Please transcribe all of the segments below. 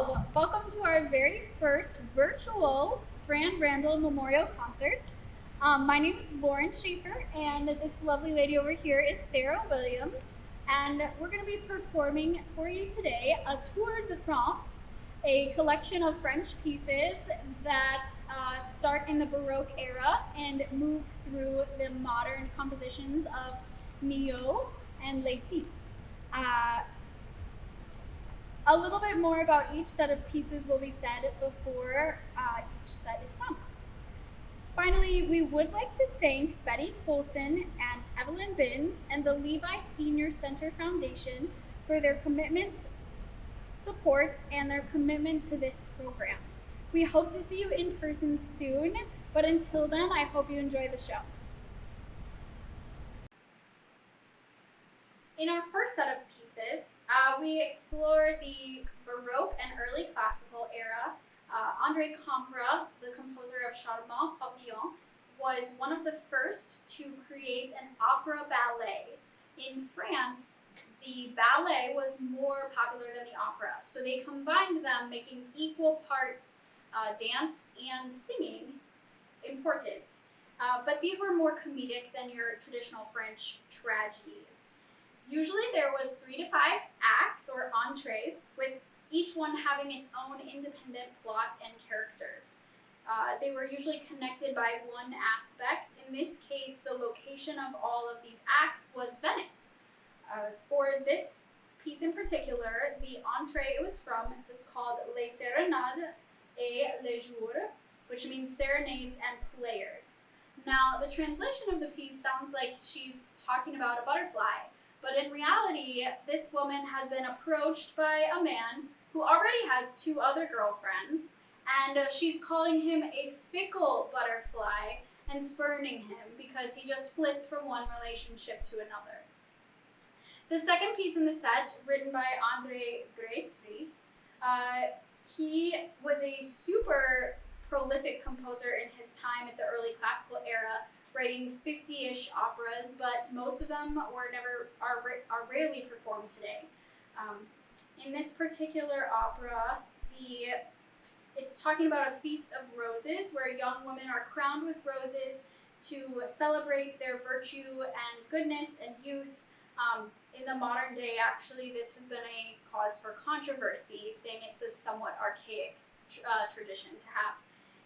Hello, welcome to our very first virtual Fran Randall Memorial Concert. My name is Lauren Shafer, and this lovely lady over here is Sarah Willliams, and we're going to be performing for you today a Tour de France, a collection of French pieces that start in the Baroque era and move through the modern compositions of Milhaud and Les Six. A little bit more about each set of pieces will be said before each set is sung. Finally, we would like to thank Betty Colson and Evelyn Binns and the Levi Senior Center Foundation for their commitment, support, and their commitment to this program. We hope to see you in person soon, but until then, I hope you enjoy the show. In our first set of pieces, we explore the Baroque and early classical era. André Campra, the composer of Charmant Papillon, was one of the first to create an opera ballet. In France, the ballet was more popular than the opera, so they combined them, making equal parts dance and singing important. But these were more comedic than your traditional French tragedies. Usually there was 3 to 5 acts or entrees, with each one having its own independent plot and characters. They were usually connected by one aspect. In this case, the location of all of these acts was Venice. For this piece in particular, the entree it was called Les Serenades et les Jours, which means serenades and players. Now, the translation of the piece sounds like she's talking about a butterfly, but in reality, this woman has been approached by a man who already has 2 other girlfriends, and she's calling him a fickle butterfly and spurning him because he just flits from one relationship to another. The second piece in the set, written by André Grétry, he was a super prolific composer in his time at the early classical era, writing 50-ish operas, but most of them are rarely performed today. In this particular opera, it's talking about a feast of roses, where young women are crowned with roses to celebrate their virtue and goodness and youth. In the modern day, actually, this has been a cause for controversy, saying it's a somewhat archaic tradition to have.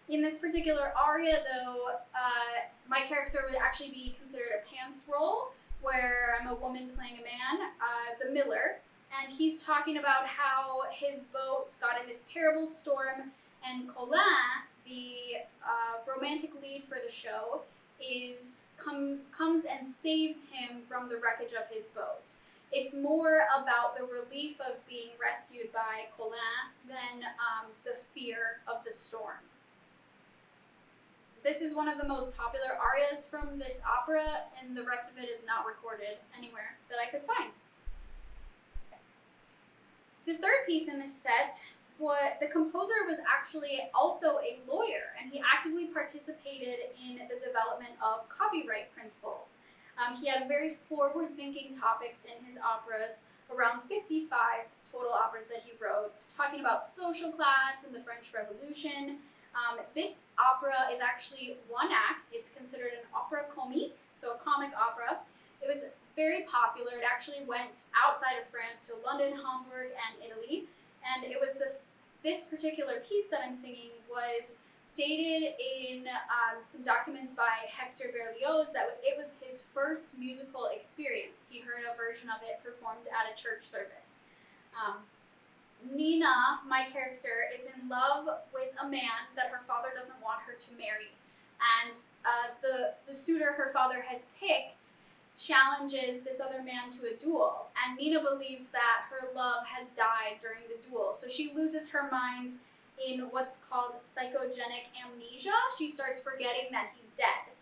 In this particular aria, though, my character would actually be considered a pants role, where I'm a woman playing a man, the miller, and he's talking about how his boat got in this terrible storm, and Colin, the romantic lead for the show, comes and saves him from the wreckage of his boat. It's more about the relief of being rescued by Colin than the fear of the storm. This is one of the most popular arias from this opera, and the rest of it is not recorded anywhere that I could find. The third piece in this set, the composer was actually also a lawyer, and he actively participated in the development of copyright principles. He had very forward-thinking topics in his operas, around 55 total operas that he wrote, talking about social class and the French Revolution. This opera is actually one act. It's considered an opera comique, so a comic opera. It was very popular. It actually went outside of France to London, Hamburg, and Italy. And it was this particular piece that I'm singing was stated in some documents by Hector Berlioz that it was his first musical experience. He heard a version of it performed at a church service. Nina, my character, is in love with a man that her father doesn't want her to marry. And the suitor her father has picked challenges this other man to a duel. And Nina believes that her love has died during the duel. So she loses her mind in what's called psychogenic amnesia. She starts forgetting that he's dead.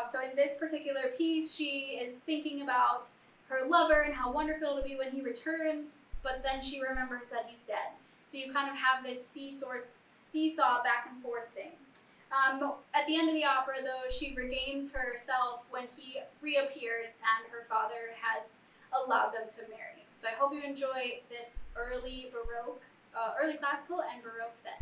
So in this particular piece, she is thinking about her lover and how wonderful it'll be when he returns, but then she remembers that he's dead. So you kind of have this seesaw back and forth thing. At the end of the opera, though, she regains herself when he reappears and her father has allowed them to marry. So I hope you enjoy this early Baroque early classical and Baroque set.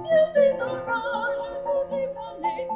Ciel fait orage, tout est brûlé,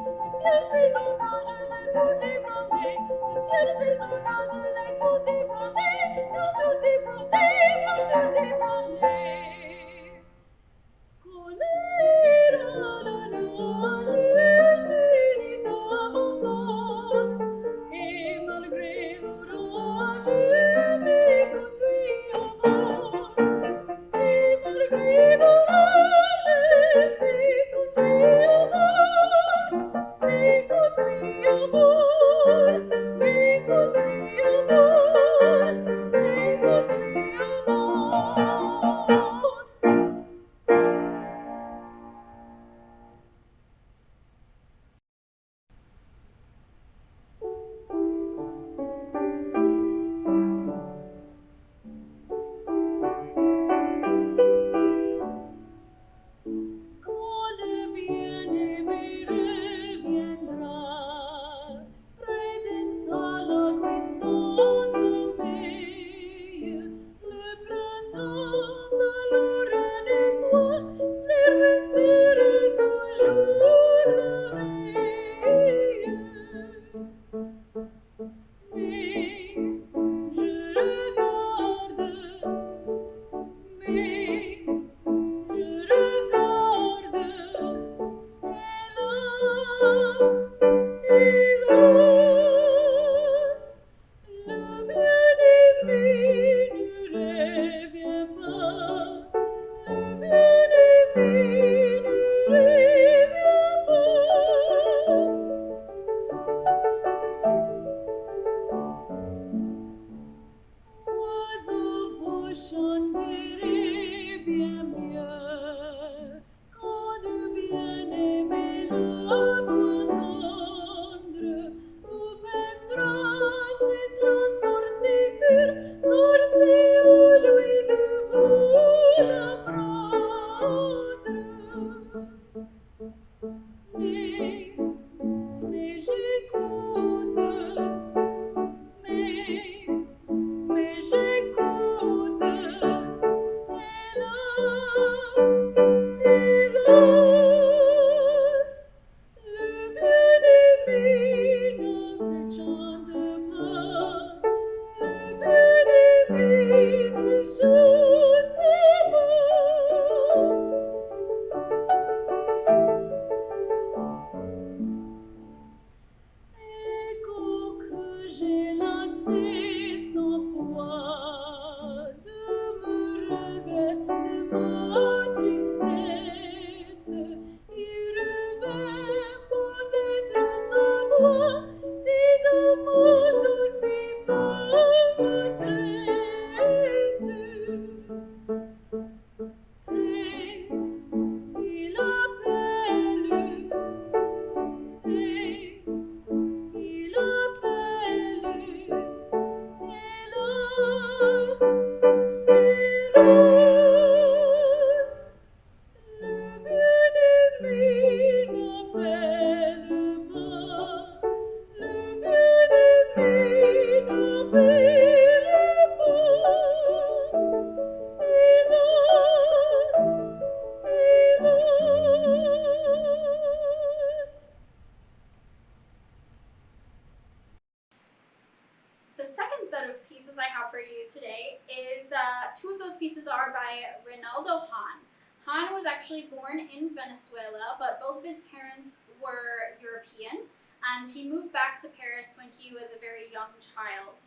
The second set of pieces I have for you today is two of those pieces are by Reynaldo Hahn. Hahn was actually born in Venezuela, but both of his parents were European, and he moved back to Paris when he was a very young child.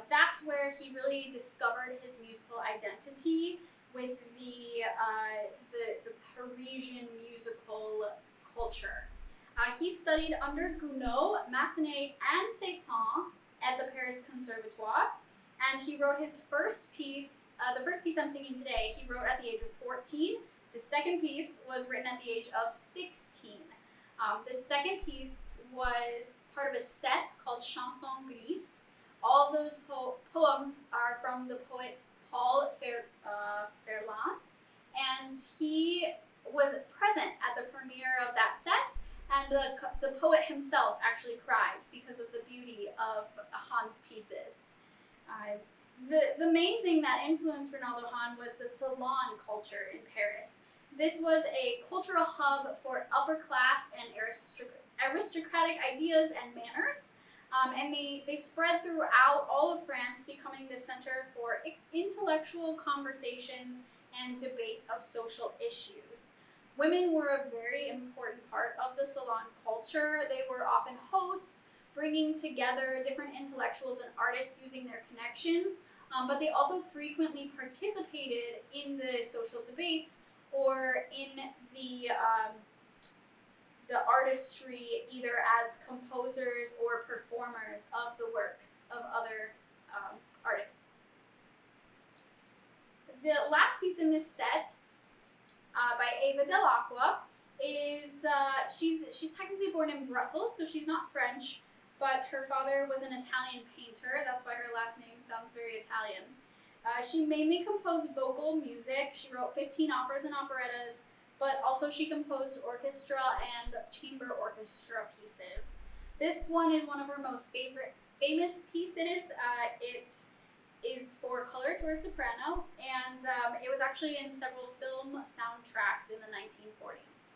That's where he really discovered his musical identity with the Parisian musical culture. He studied under Gounod, Massenet, and Cezanne at the Paris Conservatoire, and he wrote his first piece, the first piece I'm singing today, he wrote at the age of 14. The second piece was written at the age of 16. The second piece was part of a set called Chansons Grises. All of those poems are from the poet Paul Verlaine, and he was present at the premiere of that set, and the poet himself actually cried because of the beauty of Hahn's pieces. The main thing that influenced Reynaldo Hahn was the salon culture in Paris. This was a cultural hub for upper class and aristocratic ideas and manners. And they spread throughout all of France, becoming the center for intellectual conversations and debate of social issues. Women were a very important part of the salon culture. They were often hosts, bringing together different intellectuals and artists using their connections, but they also frequently participated in the social debates or in the artistry, either as composers or performers of the works of other artists. The last piece in this set, by Eva Dell'Acqua, is she's technically born in Brussels, so she's not French, but her father was an Italian painter. That's why her last name sounds very Italian. She mainly composed vocal music. She wrote 15 operas and operettas, but also she composed orchestra and chamber orchestra pieces. This one is one of her most famous pieces. It is for color to a soprano, and it was actually in several film soundtracks in the 1940s.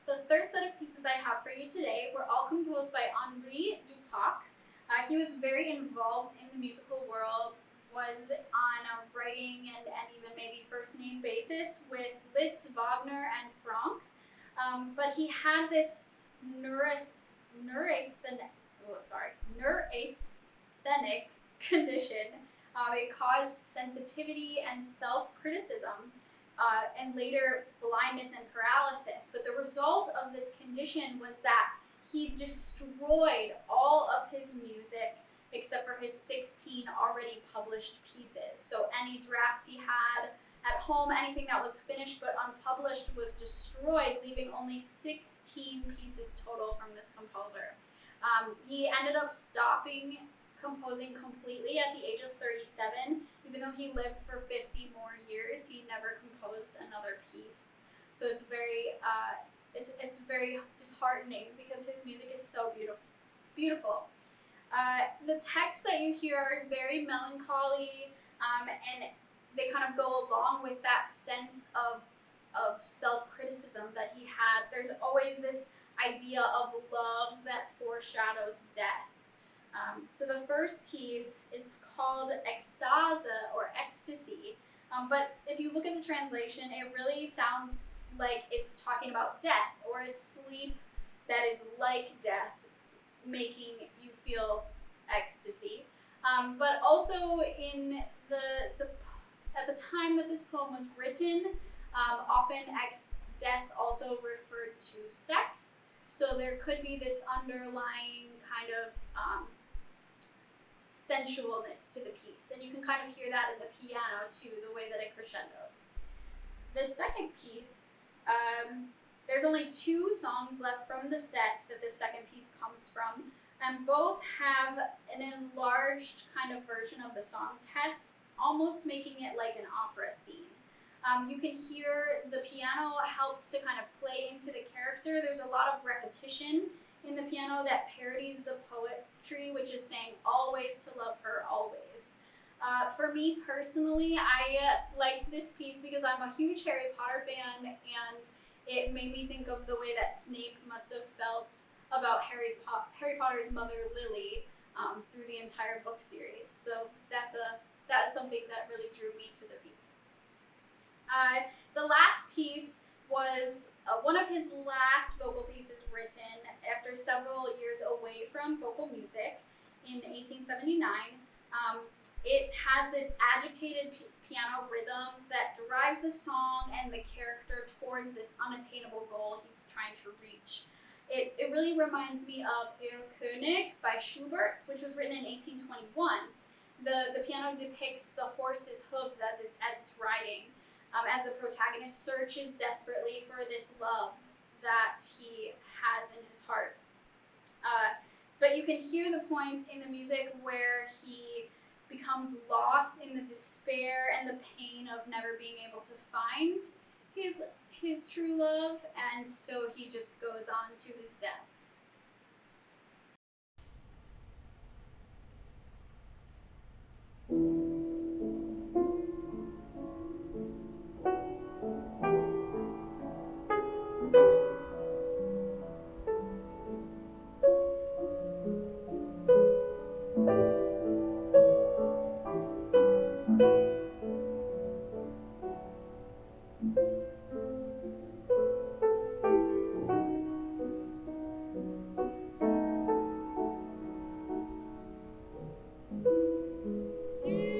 The third set of pieces I have for you today were all composed by Henri Dupac. He was very involved in the musical world, was on a writing and even maybe first name basis with Liszt, Wagner, and Franck. But he had this neurasthenic condition. It caused sensitivity and self-criticism. and later blindness and paralysis. But the result of this condition was that he destroyed all of his music except for his 16 already published pieces. So any drafts he had at home, anything that was finished but unpublished was destroyed, leaving only 16 pieces total from this composer. He ended up stopping composing completely at the age of 37. Even though he lived for 50 more years, he never composed another piece. So it's very disheartening because his music is so beautiful. The texts that you hear are very melancholy, and they kind of go along with that sense of self-criticism that he had. There's always this idea of love that foreshadows death. So the first piece is called Extase or Ecstasy, but if you look at the translation, it really sounds like it's talking about death or a sleep that is like death, making you feel ecstasy. But also in at the time that this poem was written, often death also referred to sex. So there could be this underlying kind of sensualness to the piece. And you can kind of hear that in the piano too, the way that it crescendos. The second piece, there's only 2 songs left from the set that the second piece comes from, and both have an enlarged kind of version of the song Tess, almost making it like an opera scene. You can hear the piano helps to kind of play into the character. There's a lot of repetition in the piano that parodies the poetry, which is saying always to love her, always. For me personally, I liked this piece because I'm a huge Harry Potter fan, and it made me think of the way that Snape must have felt about Harry Potter's mother, Lily, through the entire book series. So that's something that really drew me to the piece. The last piece was one of his last vocal pieces written after several years away from vocal music in 1879. It has this agitated piano rhythm that drives the song and the character towards this unattainable goal he's trying to reach. It really reminds me of Der König by Schubert, which was written in 1821. The piano depicts the horse's hooves as it's riding, as the protagonist searches desperately for this love that he has in his heart. But you can hear the points in the music where he becomes lost in the despair and the pain of never being able to find his true love, and so he just goes on to his death. See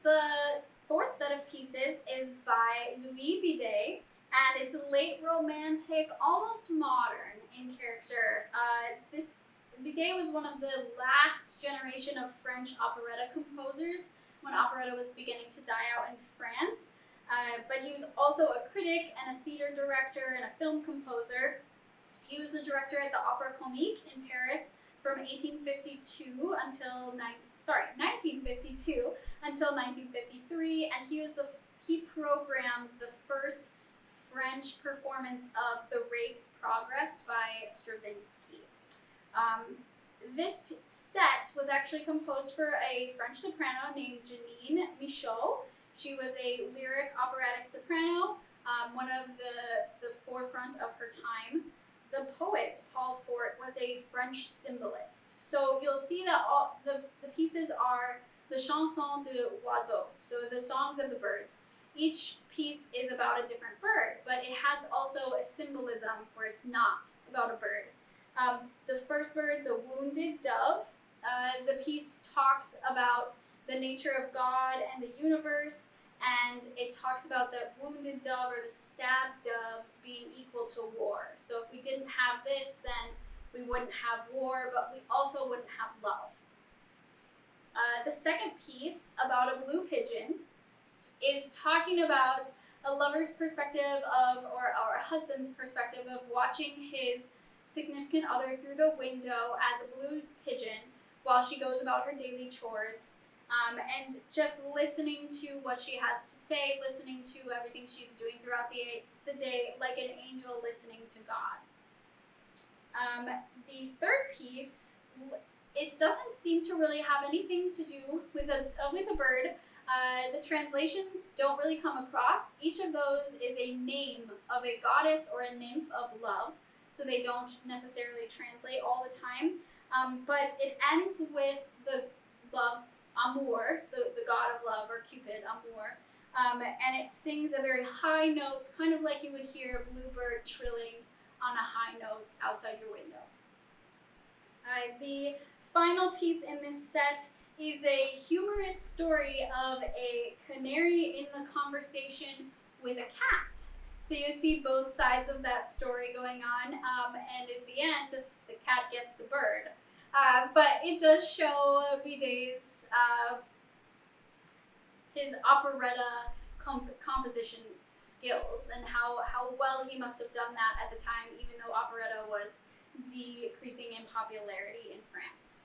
The fourth set of pieces is by Louis Bidet, and it's late romantic, almost modern in character. This Bidet was one of the last generation of French operetta composers when operetta was beginning to die out in France. But he was also a critic and a theater director and a film composer. He was the director at the Opéra Comique in Paris from 1952 until 1952 until 1953, and he programmed the first French performance of the Rake's Progress by Stravinsky. This set was actually composed for a French soprano named Janine Michaud. She was a lyric operatic soprano, one of the forefront of her time. The poet, Paul Fort, was a French symbolist. So you'll see that all the pieces are the chansons d'oiseaux, so the songs of the birds. Each piece is about a different bird, but it has also a symbolism where it's not about a bird. The first bird, the wounded dove, the piece talks about the nature of God and the universe, and it talks about the wounded dove or the stabbed dove being equal to war. So if we didn't have this, then we wouldn't have war, but we also wouldn't have love. The second piece, about a blue pigeon, is talking about a lover's perspective or a husband's perspective of watching his significant other through the window as a blue pigeon while she goes about her daily chores. And just listening to what she has to say, listening to everything she's doing throughout the day, like an angel listening to God. The third piece, it doesn't seem to really have anything to do with a bird. The translations don't really come across. Each of those is a name of a goddess or a nymph of love, so they don't necessarily translate all the time. But it ends with the love, Amour, the god of love, or Cupid, Amour, and it sings a very high note, kind of like you would hear a bluebird trilling on a high note outside your window. The final piece in this set is a humorous story of a canary in the conversation with a cat. So you see both sides of that story going on, and in the end, the cat gets the bird. But it does show Bidet's his operetta composition skills and how well he must have done that at the time, even though operetta was decreasing in popularity in France.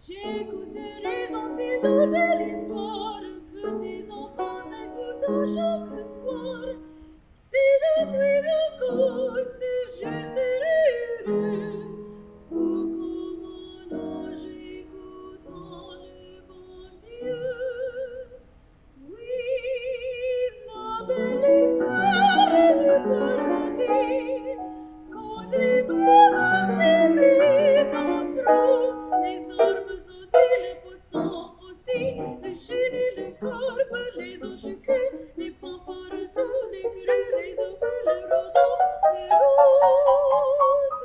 J'écouterai en si la belle histoire que tes enfants écoutent chaque soir. Si le tuile écoute, je serai heureux, tout comme un ange écoutant le bon Dieu. Oui, la belle histoire du paradis, quand les oiseaux s'imitent entre eux, les orbes aussi, les poissons aussi, les chênes et les corbes, les anges les pamparazos, les grues, les ouvres, les roseaux, les roses.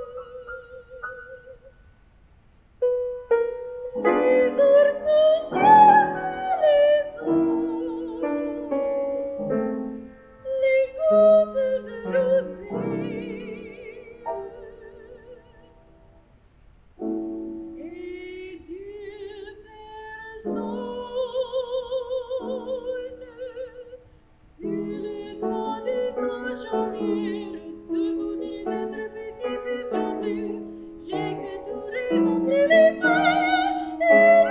Les orques aussi sur les eaux, les gouttes de rosée. Et Dieu personne sur le toit de ta charnière te voudrais être petit pigeon bleu. J'ai que tout entre les mains et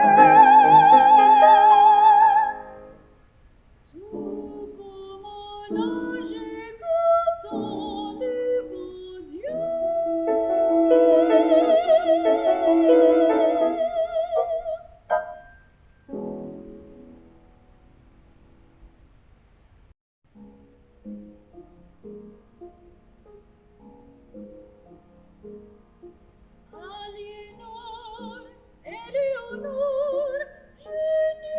tout comme un ange écoutant le bon Dieu. Aliénor, Éléonore, Geneviève,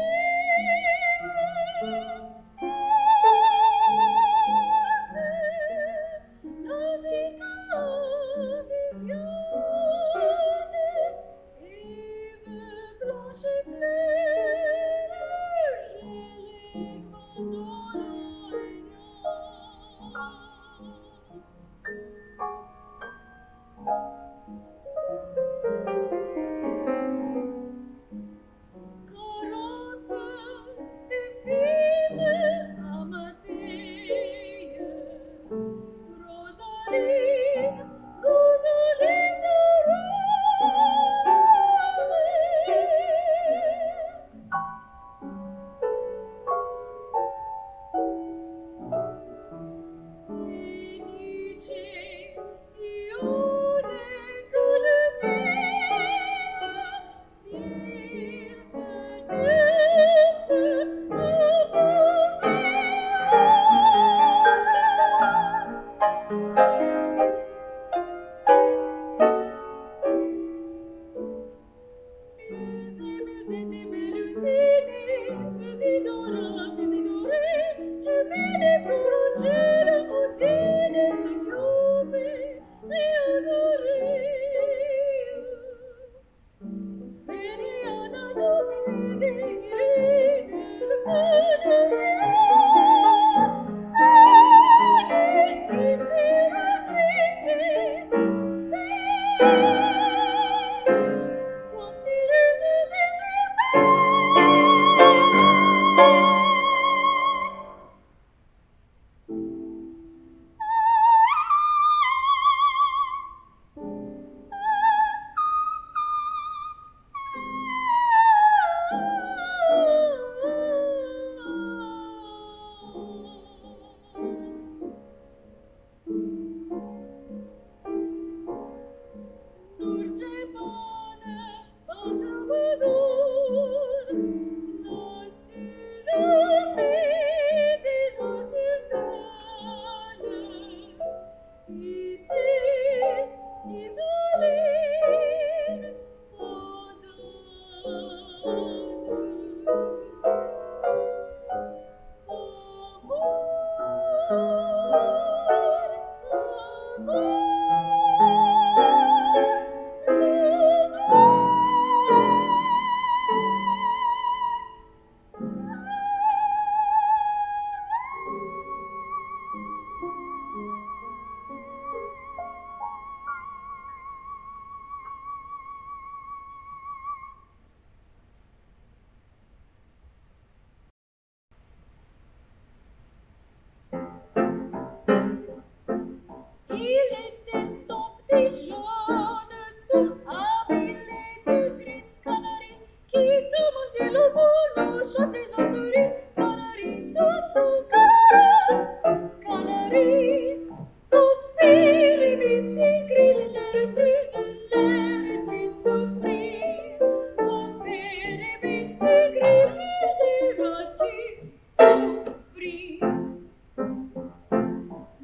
Nausicaa, Viviane, Ève, Blanche et Fleur, Angélique, Mandolo et Nian. Qui te m'a dit le boulot, chantez en souris, canari, tout, canara, canari, tout pire, mystique, grille, l'air, tu souffris, tout pire, mystique, grille, l'air, tu souffris.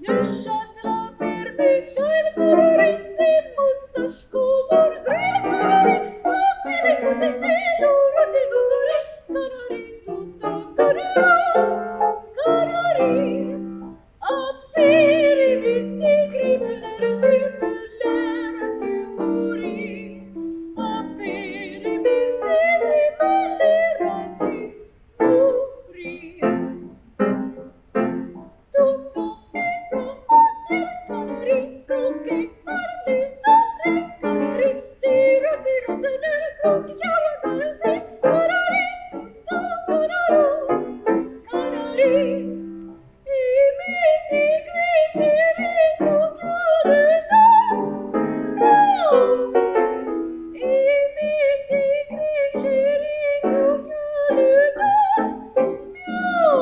Le chat de la berbiche, il colorie ses moustaches, couvre, grille, colorie, appelez, comptez chez nous, rôtez aux oreilles, canari, tout, canara, canari, appelez, mystique, grille, l'air, tu mouris, appelez, mystique, grille, l'air, tu mouris. Tout en c'est le canari, croqué par les oreilles, canari, tire, c'est le croquis, canari, c'est canari, tout en canari, et mystique, chéri, croquis, le temps, miaou, et mystique, chéri, croquis, le temps, miaou,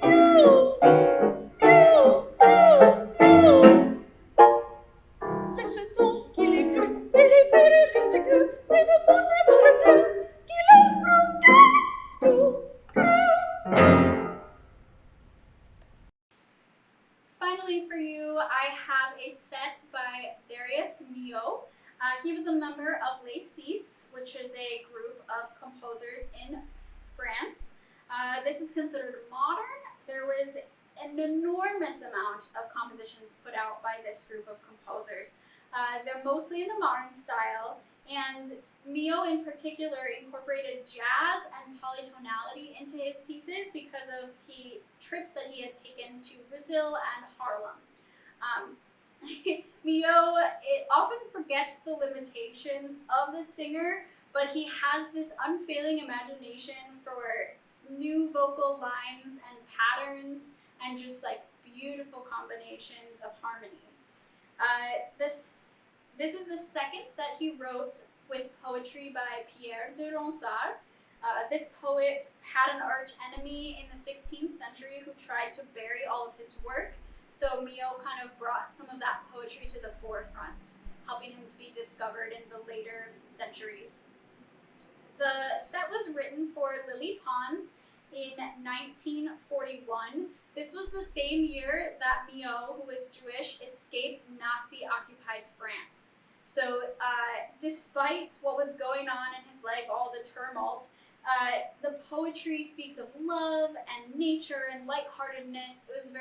miaou. Les chatons qui les cruent, c'est les périls de crues, c'est le monstre pour le cru, qui l'ont croqué tout cru. Finally, for you, I have a set by Darius Milhaud. He was a member of Les Six, which is a group of composers in France. This is considered modern. There was an enormous amount of compositions put out by this group of composers. They're mostly in the modern style, and Milhaud in particular incorporated jazz and polytonality into his pieces because of trips that he had taken to Brazil and Harlem. Milhaud often forgets the limitations of the singer, but he has this unfailing imagination for new vocal lines and patterns and just like beautiful combinations of harmony. This is the second set he wrote with poetry by Pierre de Ronsard. This poet had an arch enemy in the 16th century who tried to bury all of his work, so Milhaud kind of brought some of that poetry to the forefront, helping him to be discovered in the later centuries. The set was written for Lily Pons in 1941. This was the same year that Milhaud, who was Jewish, escaped Nazi-occupied France. So despite what was going on in his life, all the tumult, the poetry speaks of love and nature and lightheartedness. It was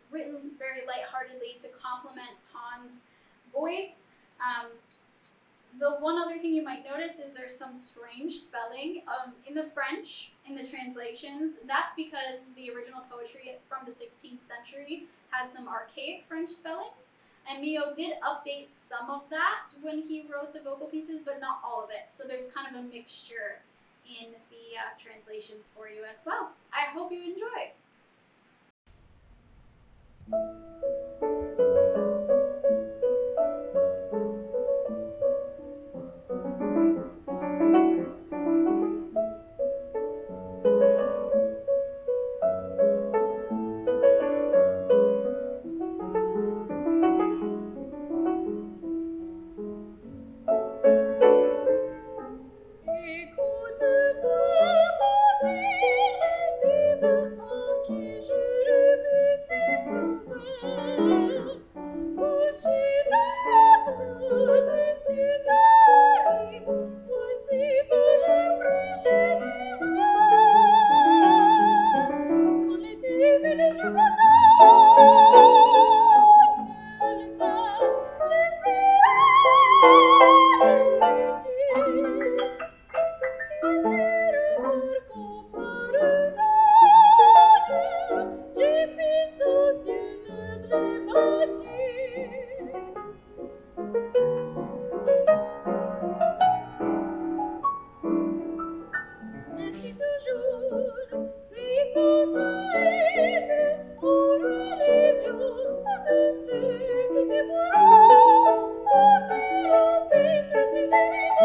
written very lightheartedly to complement Pons' voice. The one other thing you might notice is there's some strange spelling in the French, in the translations. That's because the original poetry from the 16th century had some archaic French spellings. And Milhaud did update some of that when he wrote the vocal pieces, but not all of it. So there's kind of a mixture in the translations for you as well. I hope you enjoy. Ceux qui t'aimeront, offrir au peintre tes mérites.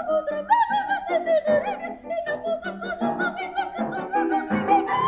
votre maison matin ne règle et ne montre quand je savais pas que ça rencontrait mes bras.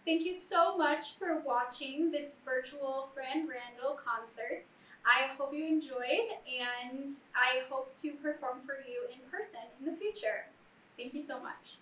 Thank you so much for watching this virtual Fran Randall concert. I hope you enjoyed, and I hope to perform for you in person in the future. Thank you so much.